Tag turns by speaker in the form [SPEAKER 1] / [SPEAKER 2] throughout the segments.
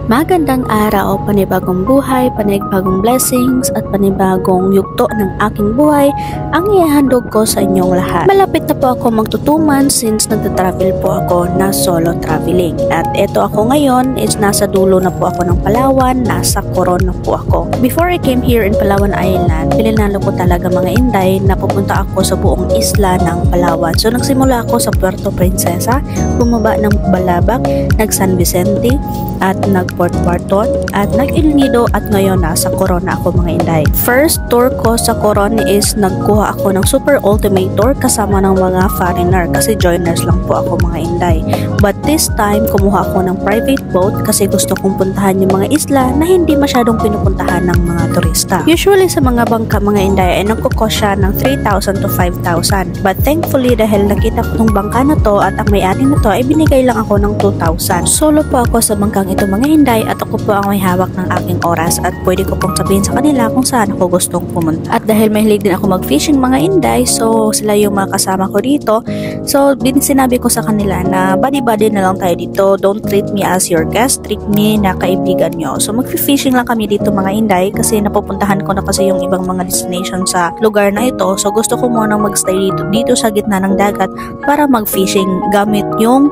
[SPEAKER 1] Magandang araw, panibagong buhay, panibagong blessings at panibagong yugto ng aking buhay ang ihahandog ko sa inyong lahat. Malapit na po ako magto 2 months since nagta-travel po ako na solo traveling. At eto ako ngayon is nasa dulo na po ako ng Palawan, nasa Coron na po ako. Before I came here in Palawan Island, pilinalo ko talaga mga Inday na pupunta ako sa buong isla ng Palawan. So nagsimula ako sa Puerto Princesa, bumaba ng Balabac, nag San Vicente, at nag Port Barton at nag El Nido at ngayon nasa Coron na ako mga Inday. First tour ko sa Coron is nagkuha ako ng super ultimate tour kasama ng mga foreigner kasi joiners lang po ako mga Inday. But this time kumuha ako ng private boat kasi gusto kong puntahan yung mga isla na hindi masyadong pinupuntahan ng mga turista. Usually sa mga bangka mga Inday ay nagkukos siya ng 3,000 to 5,000. But thankfully dahil nakita ko tong bangka na to at ang may-ari na to ay binigay lang ako ng 2,000. Solo po ako sa bangkang ito mga Inday at ako po ang may hawak ng aking oras at pwede ko pong sabihin sa kanila kung saan ako gustong pumunta. At dahil mahilig din ako mag-fishing mga Inday, so sila yung mga kasama ko dito. So sinabi ko sa kanila na body-body na lang tayo dito. Don't treat me as your guest, treat me na kaibigan nyo. So mag-fishing lang kami dito mga Inday kasi napupuntahan ko na kasi yung ibang mga destination sa lugar na ito. So gusto ko muna mag-stay dito sa gitna ng dagat para mag-fishing gamit yung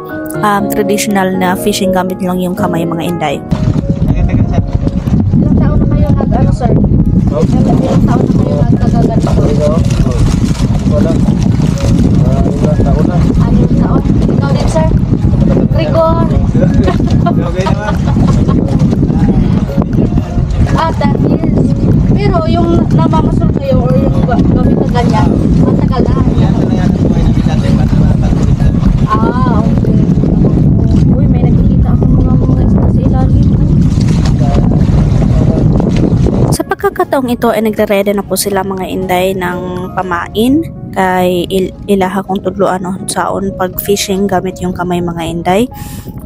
[SPEAKER 1] traditional na fishing gamit lang yung kamay mga Inday.
[SPEAKER 2] Ilang taon na kayo nag-ano sir? Ilang taon na kayo nagkagaganito?
[SPEAKER 3] Wala. Ilang taon na.
[SPEAKER 2] 6 taon? Ikaw din sir? Rigon!
[SPEAKER 3] Okay naman.
[SPEAKER 2] 10 years. Pero yung namamasol kayo or yung gamit na ganyan, matagal na. Okay. Uy, may nakikita ako mga isda sa ilalim.
[SPEAKER 1] Sa pagkakataong ito ay nagre-ready na po sila mga Inday ng pamain kay ilaha kong tudloan saon pag fishing gamit yung kamay mga Inday.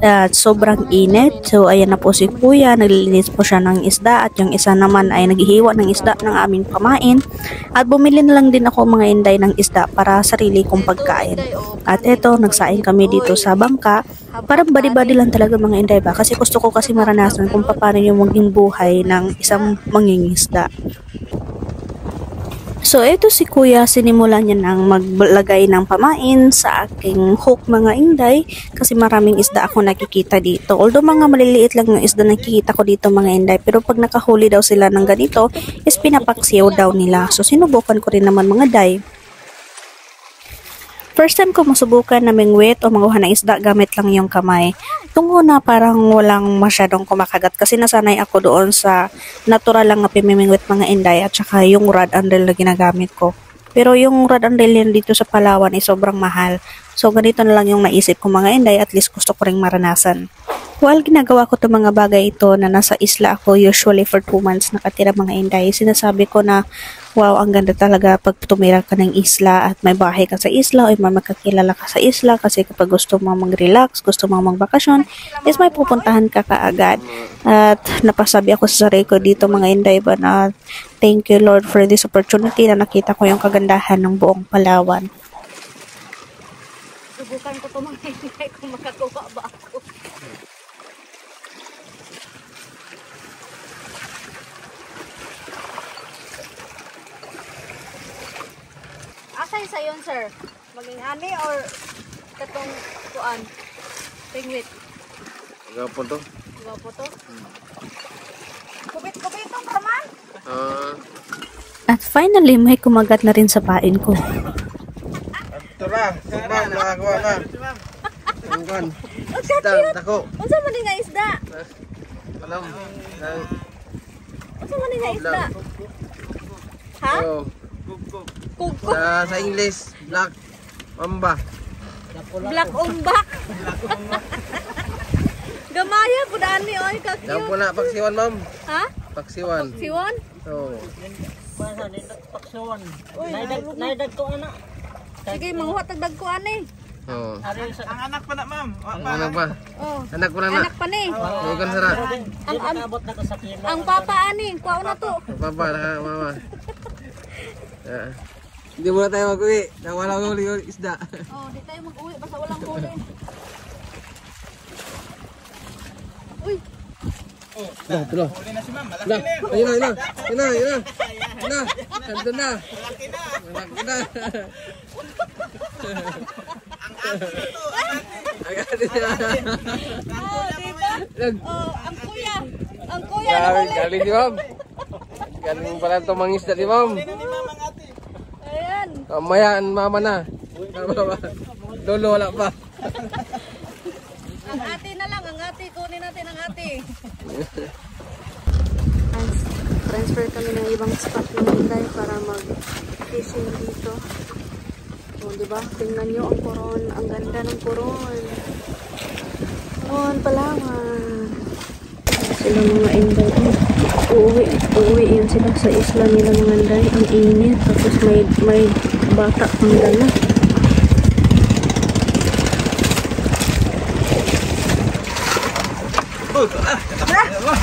[SPEAKER 1] At sobrang init. So ayan na po si kuya, naglilinis po siya ng isda at yung isa naman ay naghihiwa ng isda ng aming pamain. At bumili na lang din ako mga Inday ng isda para sarili kong pagkain. At eto, nagsaing kami dito sa bangka. Parang badi-badi lang talaga mga Inday ba? Kasi gusto ko kasi maranasan kung paano yung maging buhay ng isang mangingisda. So, ito si kuya, sinimulan niya nang maglagay ng pamain sa aking hook mga Inday kasi maraming isda ako nakikita dito. Although mga maliliit lang yung isda nakikita ko dito mga Inday, pero pag nakahuli daw sila ng ganito, is pinapaksiw daw nila. So, sinubukan ko rin naman mga Day. First time ko masubukan na mingwit o manguha ng isda gamit lang yung kamay. Tungo na parang walang masyadong kumakagat kasi nasanay ako doon sa natural lang na pimimingwit mga Inday at saka yung rod and reel na ginagamit ko. Pero yung rod and reel dito sa Palawan ay sobrang mahal. So ganito na lang yung naisip ko mga Inday, at least gusto ko ring maranasan. While ginagawa ko itong mga bagay ito na nasa isla ako usually for 2 months nakatira mga Inday, sinasabi ko na wow, ang ganda talaga pag tumira ka ng isla at may bahay ka sa isla o may makakilala ka sa isla kasi kapag gusto mo mag-relax, gusto mo magbakasyon, is may pupuntahan ka kaagad. At napasabi ako sa sarili ko dito mga Inday ba na thank you Lord for this opportunity na nakita ko yung kagandahan ng buong Palawan.
[SPEAKER 2] Subukan ko ito mga Inday kung makakuha ba ako. Asay sa yun, sir? Maging ani or katong kuan? Pingwit.
[SPEAKER 3] Gapon to?
[SPEAKER 2] Gwapo to? Kubit-kubit to, Raman?
[SPEAKER 1] At finally, may kumagat na rin sa pain ko.
[SPEAKER 3] Ito na. Ma'am, nakakuha na. Tunggan. Isda, tako.
[SPEAKER 2] Unsa man nga isda?
[SPEAKER 3] Alam.
[SPEAKER 2] Unsa man nga isda? Ha? Kugkog.
[SPEAKER 3] Sa English, black mamba.
[SPEAKER 2] Black ombak. Gamaya pud ani oy ka cute.
[SPEAKER 3] Daw po na paksiwan ma'am.
[SPEAKER 2] Ha?
[SPEAKER 3] Paksiwan.
[SPEAKER 2] Siwon?
[SPEAKER 3] Oo.
[SPEAKER 2] Uy, naidag ko ana. Sige, manguha tag dagko ani.
[SPEAKER 3] Oo.
[SPEAKER 4] Ang anak pa na, ma'am.
[SPEAKER 3] Ang anak pa.
[SPEAKER 2] Oh.
[SPEAKER 3] Anak pa na na.
[SPEAKER 2] Anak pa ni.
[SPEAKER 3] Bukan sara.
[SPEAKER 2] Ang papa ani, kuha na to.
[SPEAKER 3] Papa, mama. Hindi muna tayo mag-uwi. Wala akong huli isda.
[SPEAKER 2] Oh, di tayo mag-uwi basta walang huli. Uy.
[SPEAKER 3] Lah, tulo. Lah, ayun na, ayun na. Ayun na, ayun na. Ayun na. Nandun na. Malaki na. Agad niya.
[SPEAKER 2] Ang kuya. Ang kuya.
[SPEAKER 3] Galing ni ma'am. Galing pala itong mangisda ni ma'am.
[SPEAKER 2] Ayan.
[SPEAKER 3] Mamaya, mama na. Lolo, wala pa.
[SPEAKER 2] Ang ate na lang. Ang ate. Kunin natin ang ate.
[SPEAKER 1] Transfer kami ng ibang spot ng Inday para mag-fishing dito. O, diba? Tingnan nyo ang koron. Ang ganda ng koron. Koron, Palawan. Sila mga Inday. Uuwi yun sila sa isla nila mga Inday. Ang init. Tapos may bata pang dala.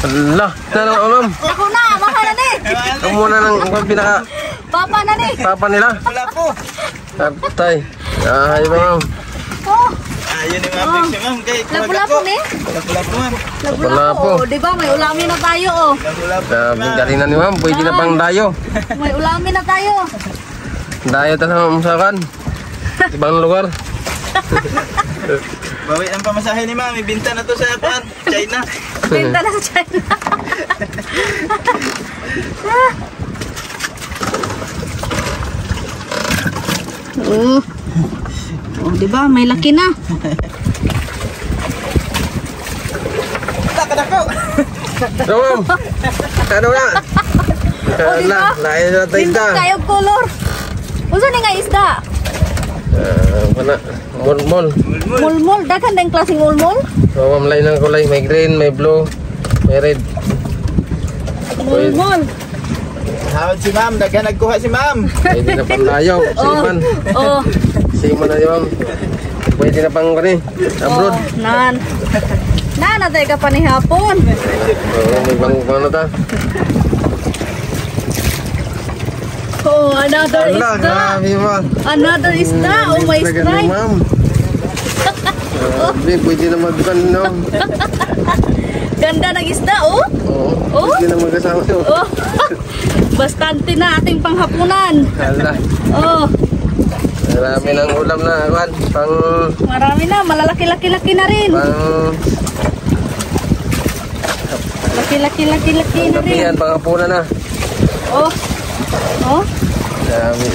[SPEAKER 3] Allah, na ma'am.
[SPEAKER 2] Ako na. Maka na ni.
[SPEAKER 3] Ito muna ng pinaka
[SPEAKER 2] Papa na ni.
[SPEAKER 3] papa nila.
[SPEAKER 4] Wala po.
[SPEAKER 3] Tay. Ay, ma'am.
[SPEAKER 2] Oh.
[SPEAKER 4] Yun yung mabig si ma'am.
[SPEAKER 2] Lapu-lapu ni.
[SPEAKER 4] Lapu-lapu ma'am.
[SPEAKER 3] Lapu-lapu.
[SPEAKER 2] Oh, di ba? May ulamin na tayo oh.
[SPEAKER 4] Lapu-lapu.
[SPEAKER 3] Galing na ni ma'am. Pwede na pang dayo.
[SPEAKER 2] May ulamin na tayo.
[SPEAKER 3] Dayo ta sa usakan. Ibang lugar.
[SPEAKER 4] Bawi ang pamasahe ni ma'am. Ibinta na to sa China.
[SPEAKER 2] Pinta na sa China. Oh. Oh, di ba? May laki na.
[SPEAKER 4] Takadako.
[SPEAKER 3] So, ma'am. Ano na?
[SPEAKER 2] diba?
[SPEAKER 3] Lain na tayo
[SPEAKER 2] Pinta
[SPEAKER 3] isda.
[SPEAKER 2] kayo color. Unsa ni nga isda?
[SPEAKER 3] Mana? Mol.
[SPEAKER 2] Mulmul, daghan dang klaseng mulmul.
[SPEAKER 3] So, ma'am, lain ng kulay. May green, may blue, may red.
[SPEAKER 2] Mulmul.
[SPEAKER 4] Hawad si ma'am. Daghan nagkuha si ma'am.
[SPEAKER 3] Pwede na pang dayo. Siman.
[SPEAKER 2] Oh.
[SPEAKER 3] Siman na yun, ma'am. Pwede na pang kani. Abroad.
[SPEAKER 2] Oh, nan. Natay ka pa ni hapon.
[SPEAKER 3] May bang na ta.
[SPEAKER 2] Oh, another
[SPEAKER 3] Ala,
[SPEAKER 2] isda.
[SPEAKER 3] grabe ma'am.
[SPEAKER 2] Another isda. Oh, may
[SPEAKER 3] Talaga ni
[SPEAKER 2] strike.
[SPEAKER 3] ma'am. Pwede na magkan, no?
[SPEAKER 2] Ganda ng isda, oh.
[SPEAKER 3] Oo.
[SPEAKER 2] Oh?
[SPEAKER 3] Pwede na magkasama yun.
[SPEAKER 2] Oh. Bastante na ating panghapunan.
[SPEAKER 3] Ala.
[SPEAKER 2] Oh,
[SPEAKER 3] Marami ng ulam na, Juan.
[SPEAKER 2] marami na. Malalaki-laki-laki na rin. Laki-laki na rin.
[SPEAKER 3] Tapihan, pangapunan na.
[SPEAKER 2] Oh. Oh.
[SPEAKER 3] Marami.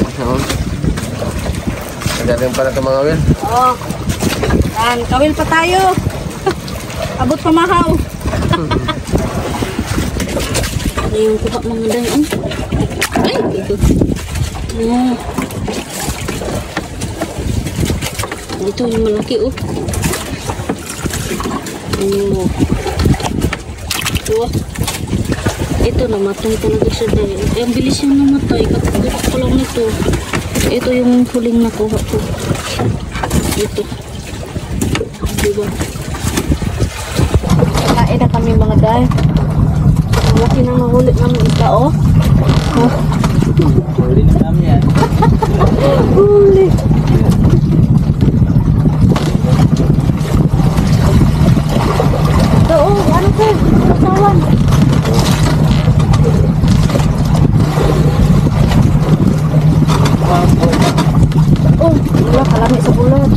[SPEAKER 3] Magaling pala itong mga wil.
[SPEAKER 2] Oh. Yan, kawil pa tayo. Abot pamahaw. Yung kuha mga dayon. Ay, ito. Oh. Ito yung malaki, oh. Oh. Oh. Ito, namatay talaga siya dahil. Ang bilis yung namatay. Kapag ko lang nito. Ito yung huling nakuha ko. Ito. Diba? Kain na kami mga dahil. Malaki na mahuli namin isda, oh. Oh.
[SPEAKER 4] Huli na ma'am yan.
[SPEAKER 2] Huli. Ito, oh. Ano ko? Kasawan. Oh, wala kalami sa bulan.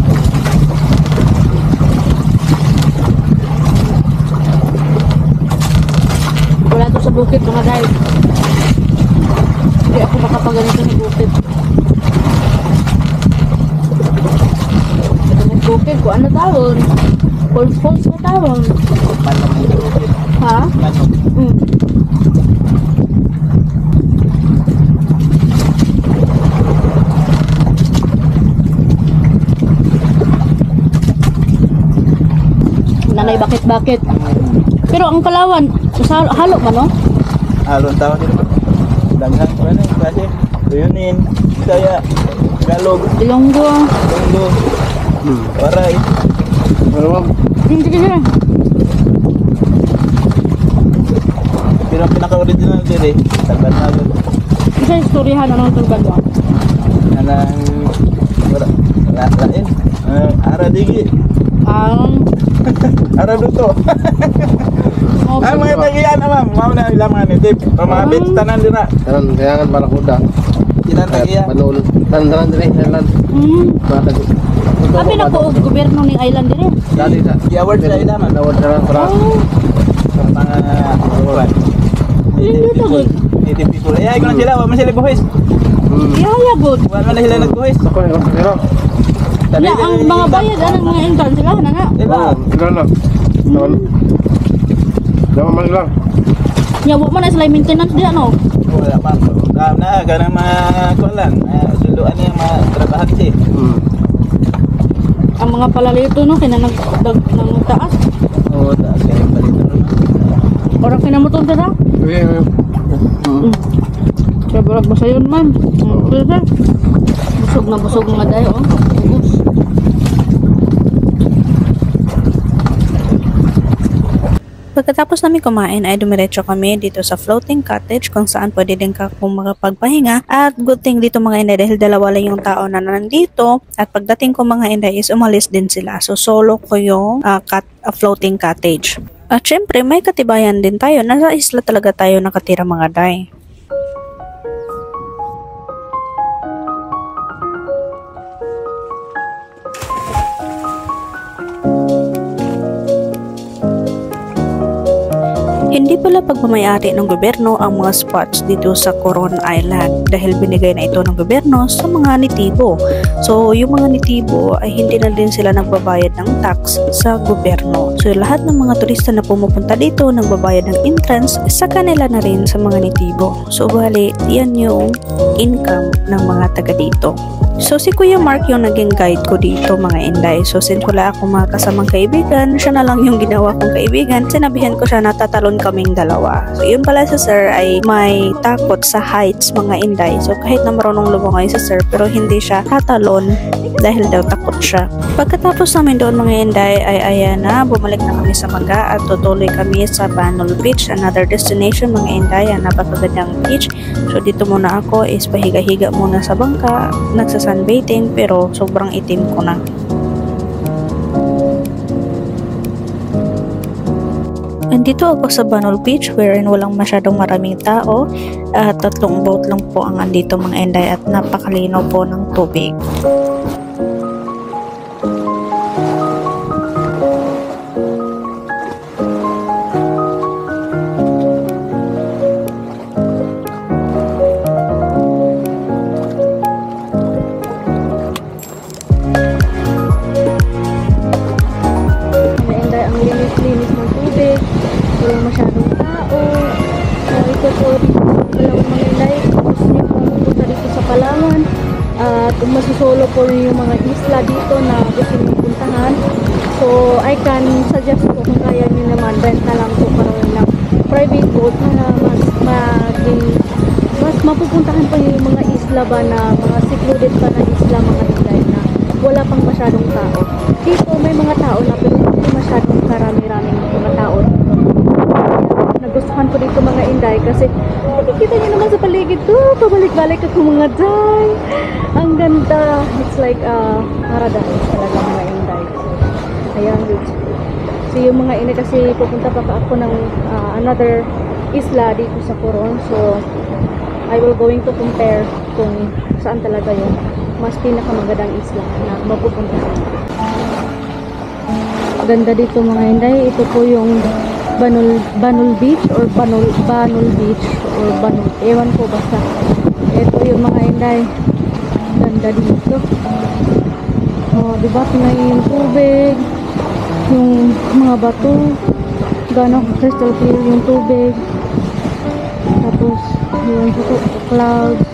[SPEAKER 2] Wala to sa bukid mga guys. Hindi ako makapaganito ng bukid. Ito ng bukid ko. Ano tawon? Falls ko tawon.
[SPEAKER 4] Manok yung bukid.
[SPEAKER 2] Ha?
[SPEAKER 4] Manok.
[SPEAKER 2] Nanay bakit-bakit. Pero ang Palawan, halo ba no?
[SPEAKER 4] Halong tawag din ma'am. Daghan ko na yung klase. Tuyunin. Bisaya. Tagalog.
[SPEAKER 2] Ilonggo.
[SPEAKER 4] Tondo. Waray.
[SPEAKER 3] Ano, ma'am?
[SPEAKER 2] Sige.
[SPEAKER 4] Pero ang pinaka-original din eh. Tagalog.
[SPEAKER 2] Isa istoryahan na ng Tulgadwa.
[SPEAKER 4] Anang... Lain. Ara digi.
[SPEAKER 2] Ang
[SPEAKER 4] Ara duto. Ang mga tagian ma'am, mao na ilang mga nitip. Pamabit tanan dira.
[SPEAKER 3] Tanan kayangan para kuda.
[SPEAKER 4] Ilan tagian?
[SPEAKER 3] Manul. Tanan dire Island. Para
[SPEAKER 2] Abi na ko og gobyerno ning island dire.
[SPEAKER 3] dali sa
[SPEAKER 4] Gi-award sa ila man.
[SPEAKER 3] nawad ra para
[SPEAKER 4] Mga kuwan.
[SPEAKER 2] Hindi to good.
[SPEAKER 4] Native people. Ay, ko na sila, wa man sila buhis.
[SPEAKER 2] Yaya good.
[SPEAKER 4] Wa man na sila nagbuhis.
[SPEAKER 3] ako ni pero
[SPEAKER 2] Ya ang mga bayad anang mga intern sila na nga.
[SPEAKER 4] Diba?
[SPEAKER 3] sila na. Nawal. Dawa man lang.
[SPEAKER 2] Ya wa man na sila maintenance dia no.
[SPEAKER 4] Wala pa. Na kanang mga kuwan. Suluan niya mga trabaho si.
[SPEAKER 2] Ang mga palalito no kina nagdag nang taas.
[SPEAKER 4] Oo, taas kayo balito naman.
[SPEAKER 2] Orang pinamutol dira.
[SPEAKER 3] Okay.
[SPEAKER 2] Kaya barag ba sayon man? Sir. Busog na busog mga dayo oh. Ubus.
[SPEAKER 1] Pagkatapos namin kumain ay dumiretso kami dito sa floating cottage kung saan pwede din ka kung makapagpahinga, at good thing dito mga inday dahil dalawa lang yung tao na nandito, at pagdating ko mga inday is umalis din sila, so solo ko yung floating cottage. At syempre may katibayan din tayo, nasa isla talaga tayo nakatira mga day. Hindi pala pagmamayari ng gobyerno ang mga spots dito sa Coron Island dahil binigay na ito ng gobyerno sa mga nitibo. So yung mga nitibo ay hindi na din sila nagbabayad ng tax sa gobyerno. So lahat ng mga turista na pumupunta dito nagbabayad ng entrance sa kanila na rin sa mga nitibo. So bali, yan yung income ng mga taga dito. So si Kuya Mark yung naging guide ko dito mga inday. So since wala akong mga kasamang kaibigan, siya na lang yung ginawa kong kaibigan. Sinabihan ko siya na tatalon kaming dalawa. So yun pala si sir ay may takot sa heights mga inday. So kahit na marunong lumangoy si sir pero hindi siya tatalon dahil daw takot siya. Pagkatapos namin doon mga inday ay ayan na, bumalik na kami sa Maga at tutuloy kami sa Banol Beach, another destination mga inday. Napakagandang beach. So dito muna ako is pahiga-higa muna sa bangka, sunbathing pero sobrang itim ko na. Andito ako sa Banol Beach wherein walang masyadong maraming tao at 3 boat lang po ang andito mga inday at napakalinaw po ng tubig.
[SPEAKER 2] Linis ng tubig, walang masyadong tao. Ito po dito Palawan mga inday, gusto niyo pumunta dito sa Palawan, at kung masusolo po yung mga isla dito na gusto niyo puntahan, so I can suggest po kung kaya niyo naman rent na lang po karoon ng private boat para mas mapupuntahan pa yung mga isla ba na mga secluded pa na isla mga inday na wala pang masyadong tao. Dito may mga tao na pero hindi masyadong karami-raming mga tao. Nagustuhan ko dito mga inday kasi nakikita niyo naman sa paligid to, pabalik-balik ako mga day. Ang ganda. It's like paradise talaga mga inday. Ayan, so yung mga inday kasi pupunta pa ako ng another isla dito sa Coron. So I will going to compare kung saan talaga yung mas pinakamagandang isla na mapupunta sa ganda dito mga inday. Ito po yung Banol Beach or Banol Beach or Banol, ewan ko basta. Ito yung mga inday, ganda dito. Diba tingnan yung tubig, yung mga bato, gano'ng crystal clear yung tubig, tapos yung clouds.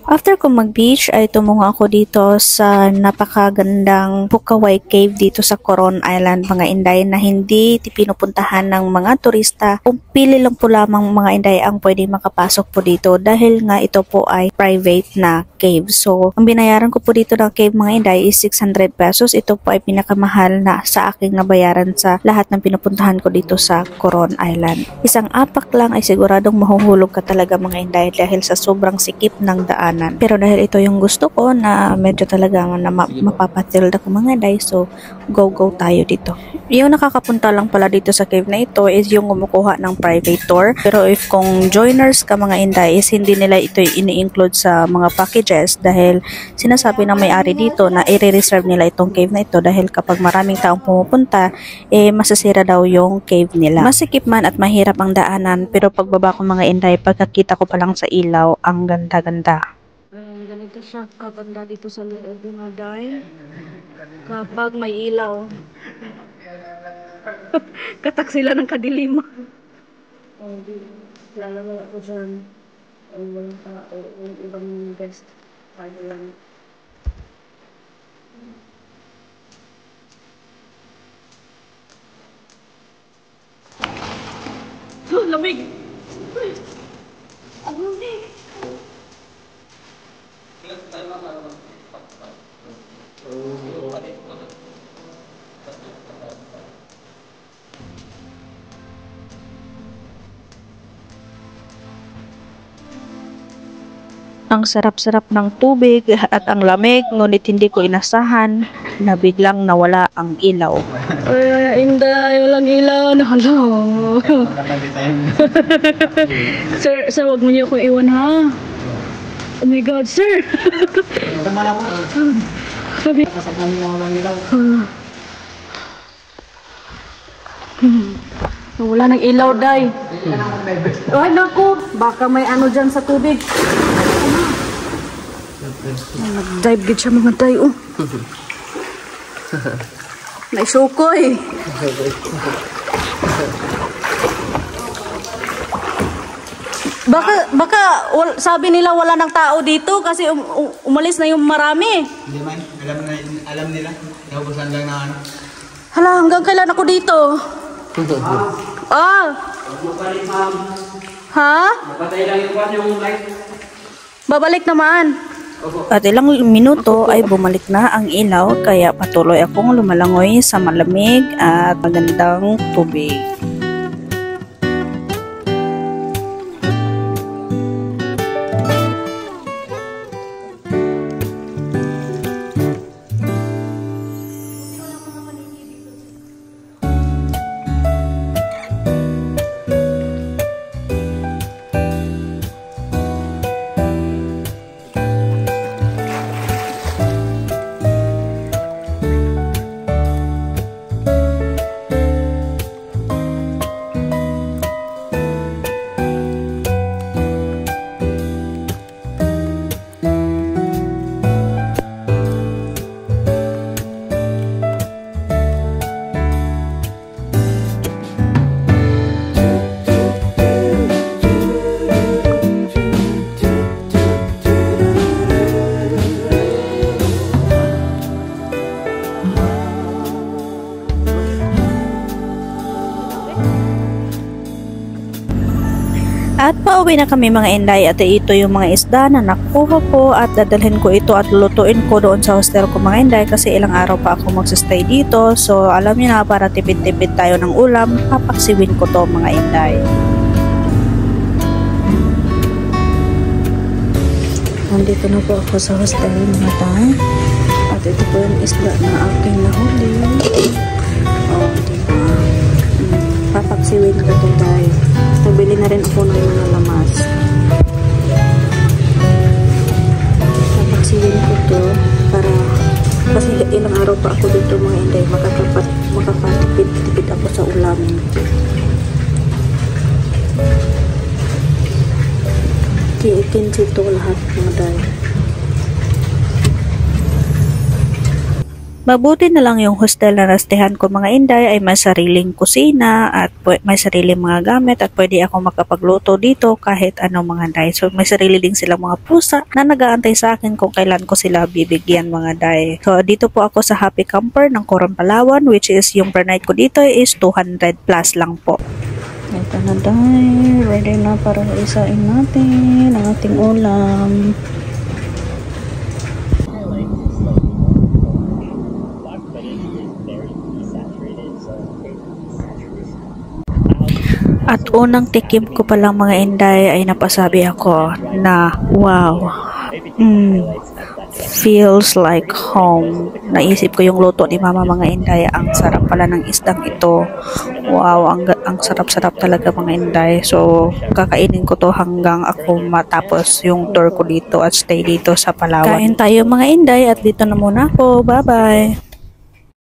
[SPEAKER 1] After ko mag-beach ay tumungo ako dito sa napakagandang Pukaway Cave dito sa Coron Island mga inday na hindi pinupuntahan ng mga turista. Kung pili lang po lamang mga inday ang pwede makapasok po dito dahil nga ito po ay private na cave. So ang binayaran ko po dito ng cave mga inday is 600 pesos. Ito po ay pinakamahal na sa aking nabayaran sa lahat ng pinupuntahan ko dito sa Coron Island. Isang apak lang ay siguradong mahuhulog ka talaga mga inday dahil sa sobrang sikip ng daan. Pero dahil ito yung gusto ko na medyo talaga na mapapatilda ko mga day, so go tayo dito. Yung nakakapunta lang pala dito sa cave na ito is yung kumukuha ng private tour. Pero if kung joiners ka mga inday is hindi nila ito ini-include sa mga packages dahil sinasabi ng may-ari dito na i-reserve nila itong cave na ito dahil kapag maraming taong pumupunta masasira daw yung cave nila. Masikip man at mahirap ang daanan pero pagbaba ko mga inday pagkakita ko pa lang sa ilaw ang ganda-ganda.
[SPEAKER 2] Ganito siya kaganda dito sa loob mga day. Kapag may ilaw. Katak sila ng kadilim. Lalala ko dyan. Ang ibang guest. Paano lang. Lamig! Ang lamig!
[SPEAKER 1] Ang sarap-sarap ng tubig at ang lamig, ngunit hindi ko inasahan na biglang nawala ang ilaw.
[SPEAKER 2] Ay, inday, walang ilaw. Nahala. Sir, wag mo niyo akong iwan ha. Oh my God, sir. Sabi. Wala ng ilaw, day. Ay, naku. Baka may ano dyan sa tubig. Nag-dive gid siya mga day, oh. Naisukoy. Baka sabi nila wala ng tao dito kasi umalis na yung marami.
[SPEAKER 3] Hindi man, alam nila. Naubusan lang na ano.
[SPEAKER 2] Hala, hanggang kailan ako dito? Ah. Ha?
[SPEAKER 3] Napatay lang yung light.
[SPEAKER 1] Babalik naman. At ilang minuto ay bumalik na ang ilaw kaya patuloy akong lumalangoy sa malamig at magandang tubig. At pauwi na kami mga inday at ito yung mga isda na nakuha ko at dadalhin ko ito at lulutuin ko doon sa hostel ko mga inday kasi ilang araw pa ako magsistay dito. So alam niyo na para tipid-tipid tayo ng ulam, papaksiwin ko to mga inday. Nandito na po ako sa hostel mga tay. At ito po yung isda na aking nahuli. Oh, diba? Papaksiwin ko to tayo. Nabili na rin ako ng mga lamas. Papaksiwin ko to para kasi ilang araw pa ako dito mga inday, makakatipid ako sa ulam. Kiitin ito lahat mga day. Mabuti na lang yung hostel na nastehan ko mga Inday ay may sariling kusina at may sariling mga gamit at pwede ako makapagluto dito kahit ano mga Inday. So may sarili din silang mga pusa na nag-aantay sa akin kung kailan ko sila bibigyan mga Inday. So dito po ako sa Happy Camper ng Coron, Palawan, which is yung per night ko dito is 200 plus lang po. Ito na Day, ready na para isain natin ang ating ulam. At unang tikim ko palang mga Inday ay napasabi ako na wow, feels like home. Naisip ko yung luto ni Mama mga Inday, ang sarap pala ng isdang ito. Wow, ang sarap-sarap talaga mga Inday. So, kakainin ko to hanggang ako matapos yung tour ko dito at stay dito sa Palawan. Kain tayo mga Inday at dito na muna ako. Bye-bye!